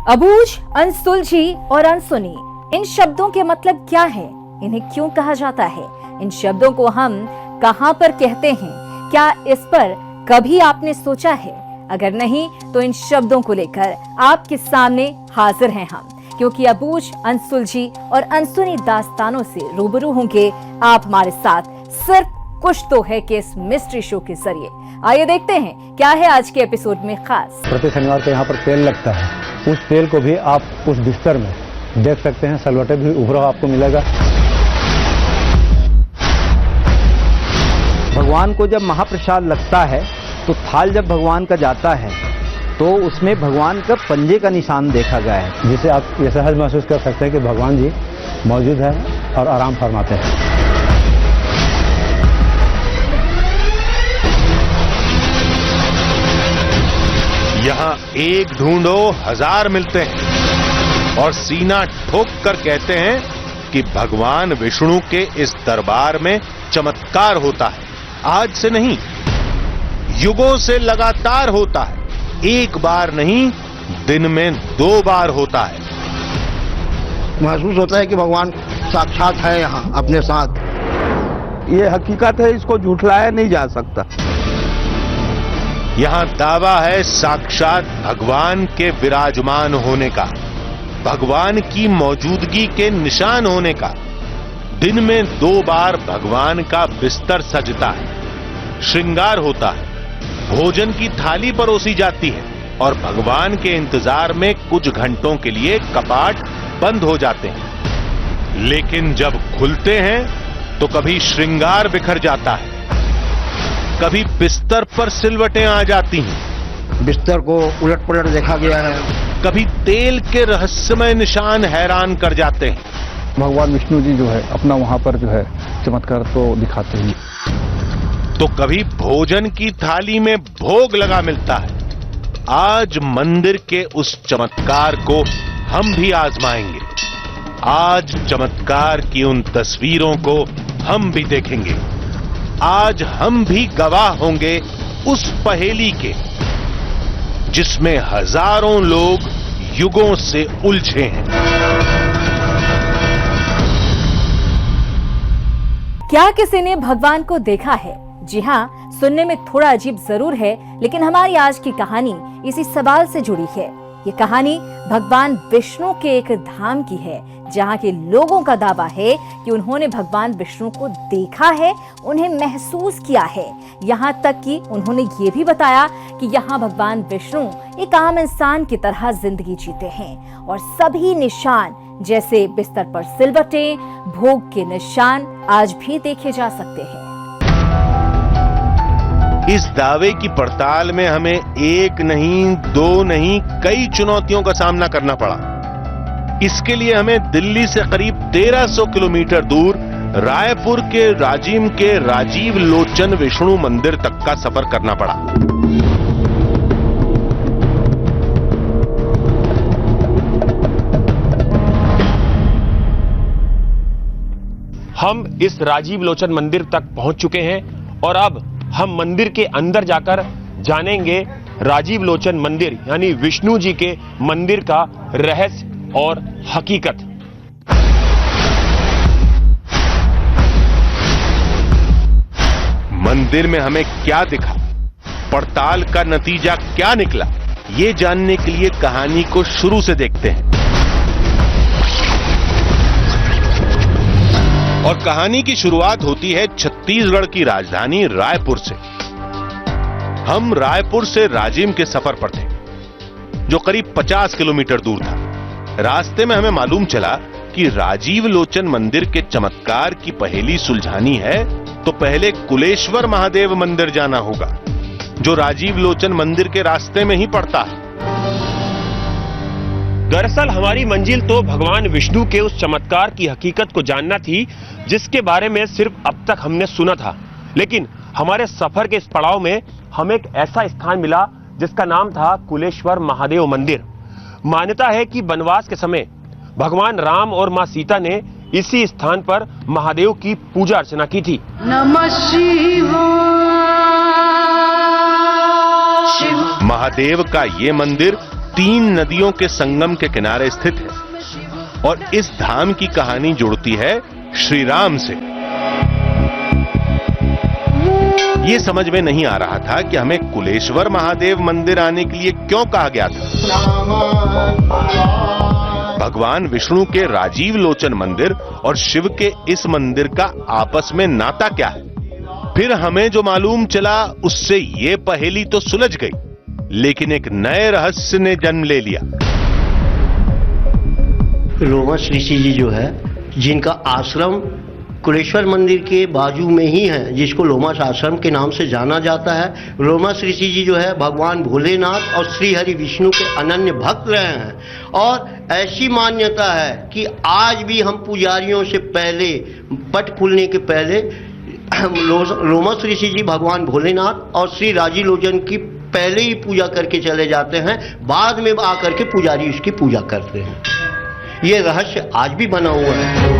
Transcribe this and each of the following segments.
अबूझ, अनसुलझी और अनसुनी, इन शब्दों के मतलब क्या है? इन्हें क्यों कहा जाता है? इन शब्दों को हम कहां पर कहते हैं? क्या इस पर कभी आपने सोचा है? अगर नहीं तो इन शब्दों को लेकर आपके सामने हाजिर हैं हम, क्योंकि अबूझ, अनसुलझी और अनसुनी दास्तानों से रूबरू होंगे आप हमारे साथ सिर्फ कुछ तो है कि इस मिस्ट्री शो के जरिए। आइए देखते हैं क्या है आज के एपिसोड में खास। प्रति शनिवार को यहाँ पर तेल लगता है, उस तेल को भी आप उस बिस्तर में देख सकते हैं। सलवटे भी उभरा हुआ आपको मिलेगा। भगवान को जब महाप्रसाद लगता है तो थाल जब भगवान का जाता है तो उसमें भगवान का पंजे का निशान देखा गया है, जिसे आप ये सहज महसूस कर सकते हैं कि भगवान जी मौजूद है और आराम फरमाते हैं। यहाँ एक ढूंढो हजार मिलते हैं और सीना ठोक कर कहते हैं कि भगवान विष्णु के इस दरबार में चमत्कार होता है। आज से नहीं, युगों से लगातार होता है। एक बार नहीं, दिन में 2 बार होता है। महसूस होता है कि भगवान साक्षात है यहाँ अपने साथ। ये हकीकत है, इसको झूठलाया नहीं जा सकता। यहाँ दावा है साक्षात भगवान के विराजमान होने का, भगवान की मौजूदगी के निशान होने का। दिन में 2 बार भगवान का बिस्तर सजता है, श्रृंगार होता है, भोजन की थाली परोसी जाती है और भगवान के इंतजार में कुछ घंटों के लिए कपाट बंद हो जाते हैं। लेकिन जब खुलते हैं तो कभी श्रृंगार बिखर जाता है, कभी बिस्तर पर सिलवटें आ जाती हैं, बिस्तर को उलट पुलट देखा गया है, कभी तेल के रहस्यमय निशान हैरान कर जाते हैं। भगवान विष्णु जी जो है अपना वहां पर जो है चमत्कार तो दिखाते हैं। तो कभी भोजन की थाली में भोग लगा मिलता है। आज मंदिर के उस चमत्कार को हम भी आजमाएंगे। आज चमत्कार की उन तस्वीरों को हम भी देखेंगे। आज हम भी गवाह होंगे उस पहेली के जिसमें हजारों लोग युगों से उलझे हैं। क्या किसी ने भगवान को देखा है? जी हाँ, सुनने में थोड़ा अजीब जरूर है, लेकिन हमारी आज की कहानी इसी सवाल से जुड़ी है। ये कहानी भगवान विष्णु के एक धाम की है, जहाँ के लोगों का दावा है कि उन्होंने भगवान विष्णु को देखा है, उन्हें महसूस किया है। यहाँ तक कि उन्होंने ये भी बताया कि यहाँ भगवान विष्णु एक आम इंसान की तरह जिंदगी जीते हैं और सभी निशान जैसे बिस्तर पर सिलवटें, भोग के निशान आज भी देखे जा सकते हैं। इस दावे की पड़ताल में हमें 1 नहीं, 2 नहीं, कई चुनौतियों का सामना करना पड़ा। इसके लिए हमें दिल्ली से करीब 1300 किलोमीटर दूर रायपुर के राजिम के राजीव लोचन विष्णु मंदिर तक का सफर करना पड़ा। हम इस राजीव लोचन मंदिर तक पहुंच चुके हैं और अब हम मंदिर के अंदर जाकर जानेंगे राजीव लोचन मंदिर यानी विष्णु जी के मंदिर का रहस्य और हकीकत। मंदिर में हमें क्या दिखा, पड़ताल का नतीजा क्या निकला, ये जानने के लिए कहानी को शुरू से देखते हैं। और कहानी की शुरुआत होती है छत्तीसगढ़ की राजधानी रायपुर से। हम रायपुर से राजिम के सफर पर थे, जो करीब 50 किलोमीटर दूर था। रास्ते में हमें मालूम चला कि राजीव लोचन मंदिर के चमत्कार की पहेली सुलझानी है तो पहले कुलेश्वर महादेव मंदिर जाना होगा, जो राजीव लोचन मंदिर के रास्ते में ही पड़ता है। दरअसल हमारी मंजिल तो भगवान विष्णु के उस चमत्कार की हकीकत को जानना थी, जिसके बारे में सिर्फ अब तक हमने सुना था। लेकिन हमारे सफर के इस पड़ाव में हमें एक ऐसा स्थान मिला जिसका नाम था कुलेश्वर महादेव मंदिर। मान्यता है कि वनवास के समय भगवान राम और मां सीता ने इसी स्थान पर महादेव की पूजा अर्चना की थी। नमः शिवाय। महादेव का ये मंदिर 3 नदियों के संगम के किनारे स्थित है और इस धाम की कहानी जुड़ती है श्री राम से। ये समझ में नहीं आ रहा था कि हमें कुलेश्वर महादेव मंदिर आने के लिए क्यों कहा गया था। भगवान विष्णु के राजीव लोचन मंदिर और शिव के इस मंदिर का आपस में नाता क्या है? फिर हमें जो मालूम चला उससे ये पहेली तो सुलझ गई, लेकिन एक नए रहस्य ने जन्म ले लिया। लोमश ऋषि जी जो है, जिनका आश्रम कुलेश्वर मंदिर के बाजू में ही है, जिसको लोमश आश्रम के नाम से जाना जाता है। लोमश ऋषि जी जो है भगवान भोलेनाथ और श्री हरि विष्णु के अनन्य भक्त रहे हैं और ऐसी मान्यता है कि आज भी हम पुजारियों से पहले, पट खुलने के पहले लोमश ऋषि जी भगवान भोलेनाथ और श्री राजी लोचन की पहले ही पूजा करके चले जाते हैं, बाद में आकर के पुजारी उसकी पूजा करते हैं। ये रहस्य आज भी बना हुआ है।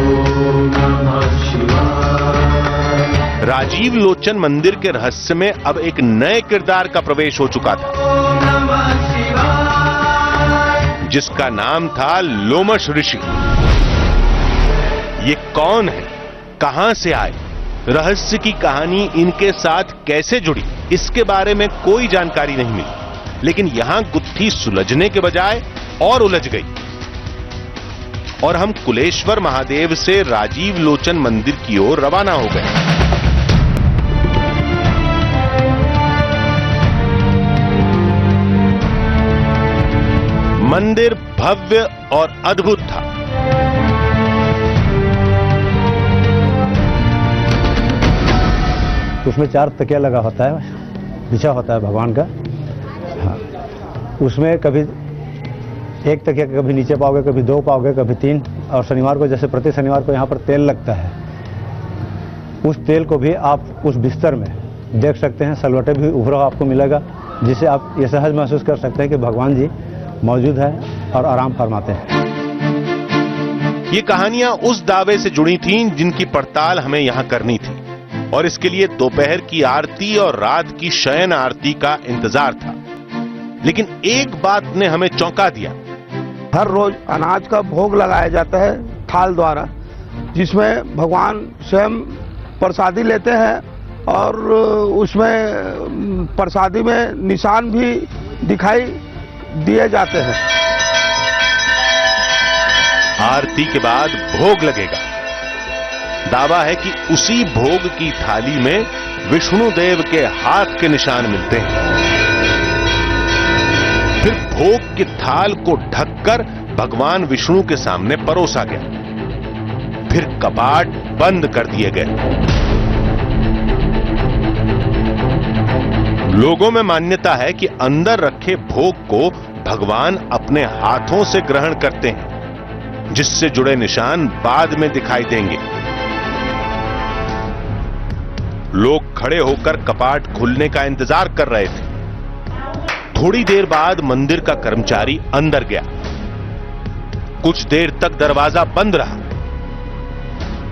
राजीव लोचन मंदिर के रहस्य में अब एक नए किरदार का प्रवेश हो चुका था, जिसका नाम था लोमश ऋषि। ये कौन है, कहां से आए, रहस्य की कहानी इनके साथ कैसे जुड़ी, इसके बारे में कोई जानकारी नहीं मिली। लेकिन यहां गुत्थी सुलझने के बजाय और उलझ गई और हम कुलेश्वर महादेव से राजीव लोचन मंदिर की ओर रवाना हो गए। मंदिर भव्य और अद्भुत था। उसमें 4 तकिया लगा होता है, बिछा होता है भगवान का। हाँ, उसमें कभी 1 तकिया कभी नीचे पाओगे, कभी 2 पाओगे, कभी 3। और शनिवार को, जैसे प्रति शनिवार को यहाँ पर तेल लगता है, उस तेल को भी आप उस बिस्तर में देख सकते हैं। सलवटे भी उभरा हुआ आपको मिलेगा, जिससे आप ये सहज महसूस कर सकते हैं कि भगवान जी मौजूद है और आराम फरमाते हैं। ये कहानियां उस दावे से जुड़ी थीं जिनकी पड़ताल हमें यहां करनी थी, और इसके लिए दोपहर की आरती और रात की शयन आरती का इंतजार था। लेकिन एक बात ने हमें चौंका दिया। हर रोज अनाज का भोग लगाया जाता है थाल द्वारा, जिसमें भगवान स्वयं प्रसादी लेते हैं और उसमें प्रसादी में निशान भी दिखाई दिए जाते हैं। आरती के बाद भोग लगेगा। दावा है कि उसी भोग की थाली में विष्णु देव के हाथ के निशान मिलते हैं। फिर भोग की थाल को ढककर भगवान विष्णु के सामने परोसा गया। फिर कपाट बंद कर दिए गए। लोगों में मान्यता है कि अंदर रखे भोग को भगवान अपने हाथों से ग्रहण करते हैं, जिससे जुड़े निशान बाद में दिखाई देंगे। लोग खड़े होकर कपाट खुलने का इंतजार कर रहे थे। थोड़ी देर बाद मंदिर का कर्मचारी अंदर गया। कुछ देर तक दरवाजा बंद रहा।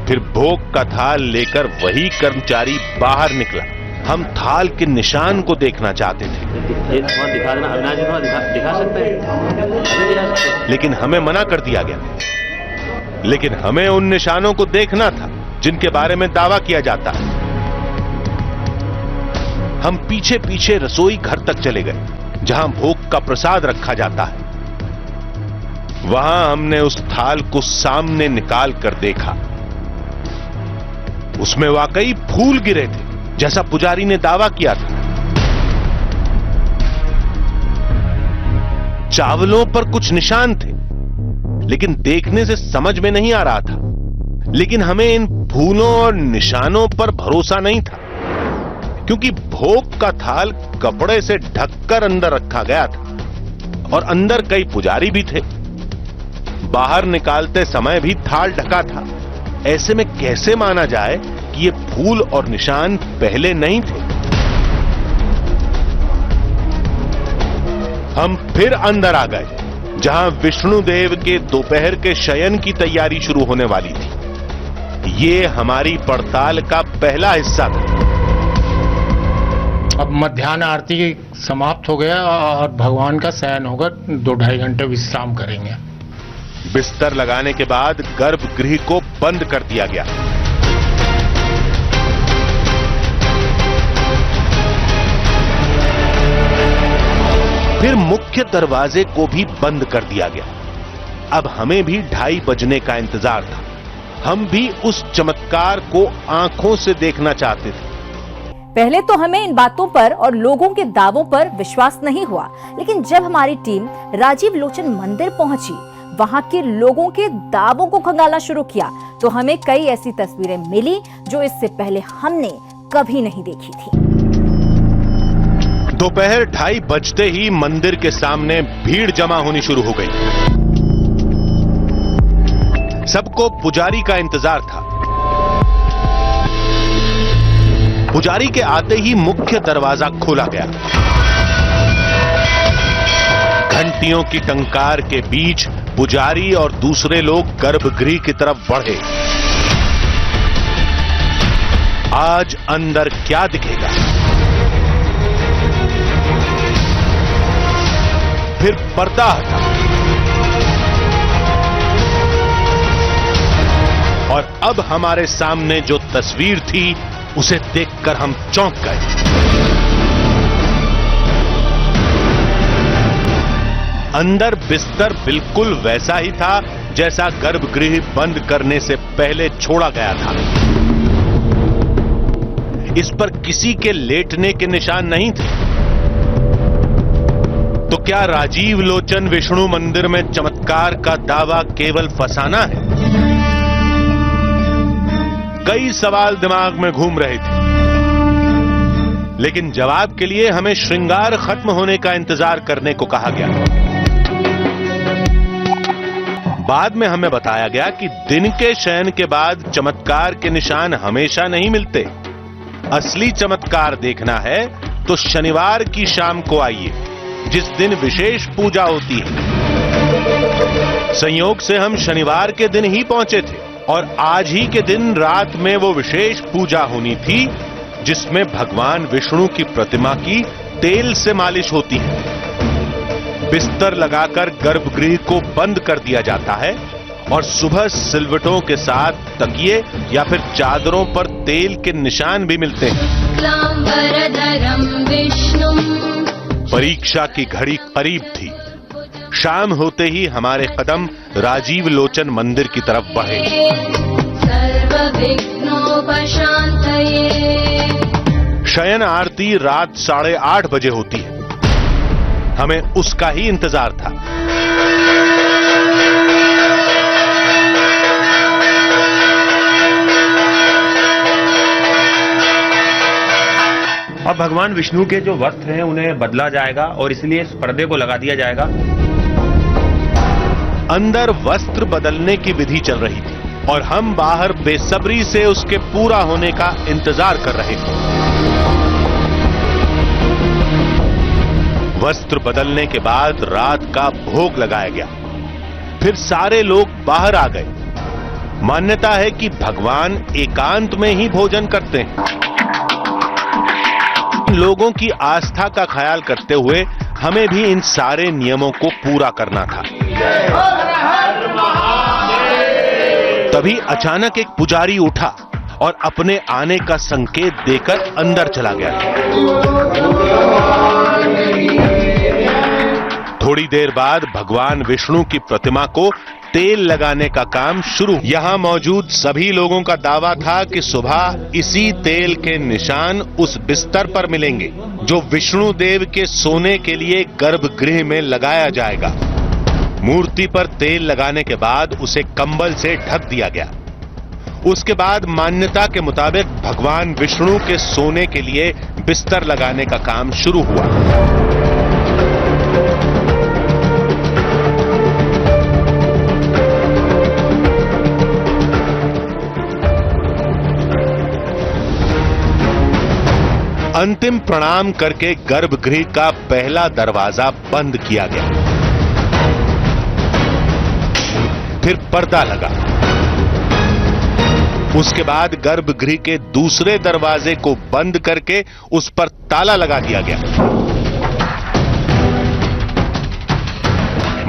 फिर भोग का थाल लेकर वही कर्मचारी बाहर निकला। हम थाल के निशान को देखना चाहते थे, ये थोड़ा दिखा देना, अविनाश जी थोड़ा दिखा सकते हैं? लेकिन हमें मना कर दिया गया। लेकिन हमें उन निशानों को देखना था जिनके बारे में दावा किया जाता है। हम पीछे पीछे रसोई घर तक चले गए, जहां भोग का प्रसाद रखा जाता है। वहां हमने उस थाल को सामने निकाल कर देखा। उसमें वाकई फूल गिरे थे, जैसा पुजारी ने दावा किया था। चावलों पर कुछ निशान थे, लेकिन देखने से समझ में नहीं आ रहा था। लेकिन हमें इन फूलों और निशानों पर भरोसा नहीं था, क्योंकि भोग का थाल कपड़े से ढककर अंदर रखा गया था और अंदर कई पुजारी भी थे। बाहर निकालते समय भी थाल ढका था। ऐसे में कैसे माना जाए कि ये फूल और निशान पहले नहीं थे? हम फिर अंदर आ गए, जहां विष्णु देव के दोपहर के शयन की तैयारी शुरू होने वाली थी। ये हमारी पड़ताल का पहला हिस्सा था। अब मध्याह्न आरती समाप्त हो गया और भगवान का शयन होगा, 2-2.5 घंटे विश्राम करेंगे। बिस्तर लगाने के बाद गर्भगृह को बंद कर दिया गया। फिर मुख्य दरवाजे को भी बंद कर दिया गया। अब हमें भी 2:30 बजने का इंतजार था। हम भी उस चमत्कार को आंखों से देखना चाहते थे। पहले तो हमें इन बातों पर और लोगों के दावों पर विश्वास नहीं हुआ, लेकिन जब हमारी टीम राजीव लोचन मंदिर पहुंची, वहां के लोगों के दावों को खंगालना शुरू किया, तो हमें कई ऐसी तस्वीरें मिली जो इससे पहले हमने कभी नहीं देखी थी। दोपहर 2:30 बजते ही मंदिर के सामने भीड़ जमा होनी शुरू हो गई। सबको पुजारी का इंतजार था। पुजारी के आते ही मुख्य दरवाजा खोला गया। घंटियों की टंकार के बीच पुजारी और दूसरे लोग गर्भगृह की तरफ बढ़े। आज अंदर क्या दिखेगा? फिर पर्दा हटा और अब हमारे सामने जो तस्वीर थी उसे देखकर हम चौंक गए। अंदर बिस्तर बिल्कुल वैसा ही था जैसा गर्भगृह बंद करने से पहले छोड़ा गया था। इस पर किसी के लेटने के निशान नहीं थे। तो क्या राजीव लोचन विष्णु मंदिर में चमत्कार का दावा केवल फसाना है? कई सवाल दिमाग में घूम रहे थे, लेकिन जवाब के लिए हमें श्रृंगार खत्म होने का इंतजार करने को कहा गया। बाद में हमें बताया गया कि दिन के शयन के बाद चमत्कार के निशान हमेशा नहीं मिलते। असली चमत्कार देखना है तो शनिवार की शाम को आइए, जिस दिन विशेष पूजा होती है। संयोग से हम शनिवार के दिन ही पहुंचे थे और आज ही के दिन रात में वो विशेष पूजा होनी थी जिसमें भगवान विष्णु की प्रतिमा की तेल से मालिश होती है। बिस्तर लगाकर गर्भगृह को बंद कर दिया जाता है और सुबह सिलवटों के साथ तकिए या फिर चादरों पर तेल के निशान भी मिलते हैं। परीक्षा की घड़ी करीब थी। शाम होते ही हमारे कदम राजीव लोचन मंदिर की तरफ बढ़े। शयन आरती रात 8:30 बजे होती है। हमें उसका ही इंतजार था। अब भगवान विष्णु के जो वस्त्र हैं उन्हें बदला जाएगा और इसलिए इस पर्दे को लगा दिया जाएगा। अंदर वस्त्र बदलने की विधि चल रही थी और हम बाहर बेसब्री से उसके पूरा होने का इंतजार कर रहे थे। वस्त्र बदलने के बाद रात का भोग लगाया गया। फिर सारे लोग बाहर आ गए। मान्यता है कि भगवान एकांत में ही भोजन करते हैं। लोगों की आस्था का ख्याल करते हुए हमें भी इन सारे नियमों को पूरा करना था। तभी अचानक एक पुजारी उठा और अपने आने का संकेत देकर अंदर चला गया। थोड़ी देर बाद भगवान विष्णु की प्रतिमा को तेल लगाने का काम शुरू। यहां मौजूद सभी लोगों का दावा था कि सुबह इसी तेल के निशान उस बिस्तर पर मिलेंगे जो विष्णु देव के सोने के लिए गर्भगृह में लगाया जाएगा। मूर्ति पर तेल लगाने के बाद उसे कंबल से ढक दिया गया। उसके बाद मान्यता के मुताबिक भगवान विष्णु के सोने के लिए बिस्तर लगाने का काम शुरू हुआ। अंतिम प्रणाम करके गर्भगृह का पहला दरवाजा बंद किया गया। फिर पर्दा लगा। उसके बाद गर्भगृह के दूसरे दरवाजे को बंद करके उस पर ताला लगा दिया गया।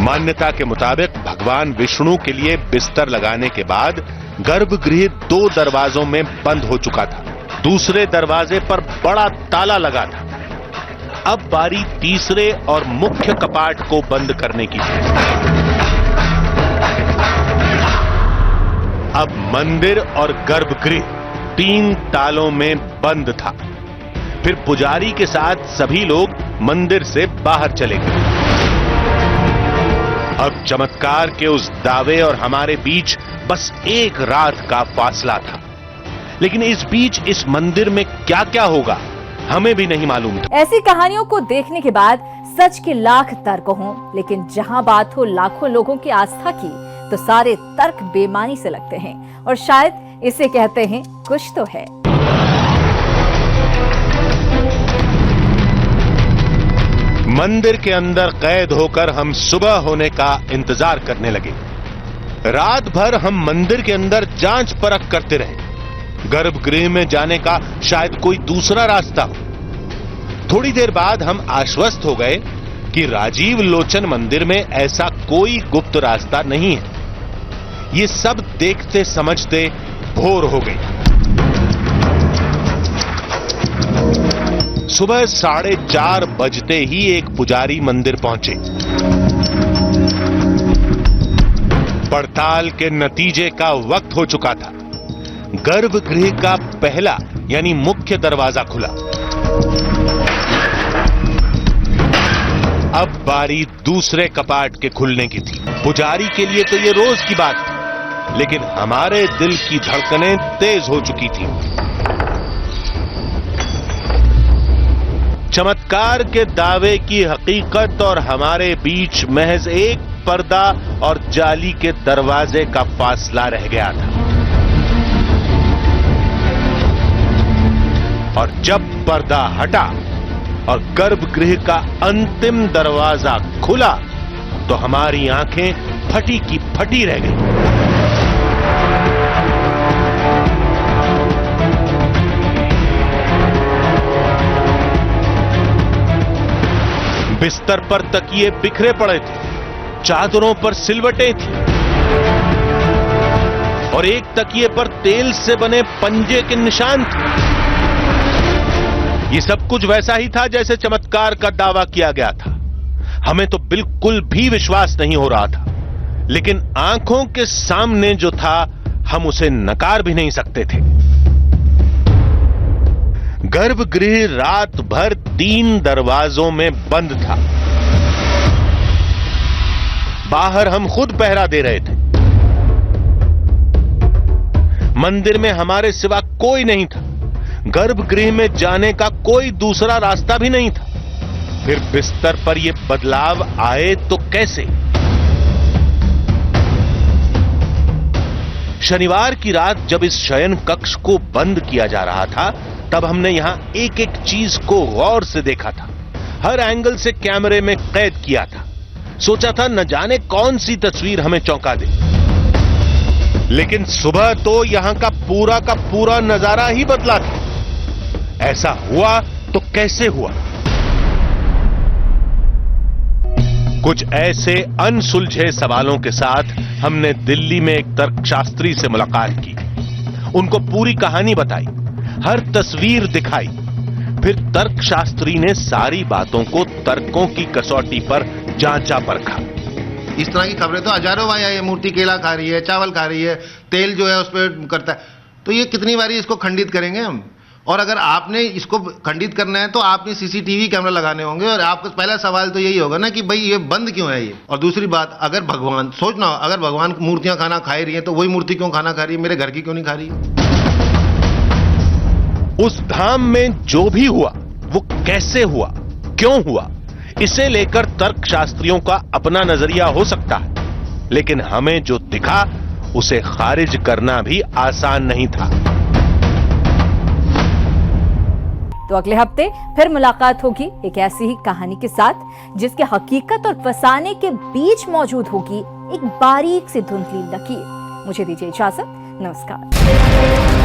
मान्यता के मुताबिक भगवान विष्णु के लिए बिस्तर लगाने के बाद गर्भगृह 2 दरवाजों में बंद हो चुका था। दूसरे दरवाजे पर बड़ा ताला लगा था। अब बारी तीसरे और मुख्य कपाट को बंद करने की थी। अब मंदिर और गर्भगृह 3 तालों में बंद था। फिर पुजारी के साथ सभी लोग मंदिर से बाहर चले गए। अब चमत्कार के उस दावे और हमारे बीच बस 1 रात का फासला था। लेकिन इस बीच इस मंदिर में क्या क्या होगा हमें भी नहीं मालूम था। ऐसी कहानियों को देखने के बाद सच के लाख तर्क हों, लेकिन जहां बात हो लाखों लोगों की आस्था की, तो सारे तर्क बेमानी से लगते हैं। और शायद इसे कहते हैं कुछ तो है। मंदिर के अंदर कैद होकर हम सुबह होने का इंतजार करने लगे। रात भर हम मंदिर के अंदर जांच परख करते रहे। गर्भगृह में जाने का शायद कोई दूसरा रास्ता हो। थोड़ी देर बाद हम आश्वस्त हो गए कि राजीव लोचन मंदिर में ऐसा कोई गुप्त रास्ता नहीं है। ये सब देखते समझते भोर हो गई। सुबह 4:30 बजते ही एक पुजारी मंदिर पहुंचे। पड़ताल के नतीजे का वक्त हो चुका था। गर्भगृह का पहला यानी मुख्य दरवाजा खुला। अब बारी दूसरे कपाट के खुलने की थी। पुजारी के लिए तो ये रोज की बात थी, लेकिन हमारे दिल की धड़कनें तेज हो चुकी थी। चमत्कार के दावे की हकीकत और हमारे बीच महज एक पर्दा और जाली के दरवाजे का फासला रह गया था। और जब पर्दा हटा और गर्भगृह का अंतिम दरवाजा खुला तो हमारी आंखें फटी की फटी रह गई। बिस्तर पर तकिए बिखरे पड़े थे, चादरों पर सिलवटें थी और एक तकिए पर तेल से बने पंजे के निशान थे। ये सब कुछ वैसा ही था जैसे चमत्कार का दावा किया गया था। हमें तो बिल्कुल भी विश्वास नहीं हो रहा था, लेकिन आंखों के सामने जो था हम उसे नकार भी नहीं सकते थे। गर्भगृह रात भर 3 दरवाजों में बंद था। बाहर हम खुद पहरा दे रहे थे। मंदिर में हमारे सिवा कोई नहीं था। गर्भगृह में जाने का कोई दूसरा रास्ता भी नहीं था। फिर बिस्तर पर यह बदलाव आए तो कैसे? शनिवार की रात जब इस शयन कक्ष को बंद किया जा रहा था, तब हमने यहां एक एक चीज को गौर से देखा था। हर एंगल से कैमरे में कैद किया था। सोचा था न जाने कौन सी तस्वीर हमें चौंका दे। लेकिन सुबह तो यहां का पूरा नजारा ही बदला था। ऐसा हुआ तो कैसे हुआ? कुछ ऐसे अनसुलझे सवालों के साथ हमने दिल्ली में एक तर्कशास्त्री से मुलाकात की। उनको पूरी कहानी बताई, हर तस्वीर दिखाई। फिर तर्कशास्त्री ने सारी बातों को तर्कों की कसौटी पर जांचा परखा। इस तरह की खबरें तो हजारों बार आई है। मूर्ति केला खा रही है, चावल खा रही है, तेल जो है उस पर करता है। तो ये कितनी बारी इसको खंडित करेंगे हम? और अगर आपने इसको खंडित करना है तो आपने सीसीटीवी कैमरा लगाने होंगे। और आपका पहला सवाल तो यही होगा ना कि भाई ये बंद क्यों है ये? और दूसरी बात, अगर भगवान, सोचना, अगर भगवान मूर्तियां खाना खा रही है तो वही मूर्ति क्यों खाना खा रही है? मेरे घर की क्यों नहीं खा रही है? उस धाम में जो भी हुआ वो कैसे हुआ, क्यों हुआ, इसे लेकर तर्कशास्त्रियों का अपना नजरिया हो सकता है, लेकिन हमें जो दिखा उसे खारिज करना भी आसान नहीं था। तो अगले हफ्ते फिर मुलाकात होगी एक ऐसी ही कहानी के साथ, जिसके हकीकत और फसाने के बीच मौजूद होगी एक बारीक सी धुंधली लकीर। मुझे दीजिए इजाजत, नमस्कार। है।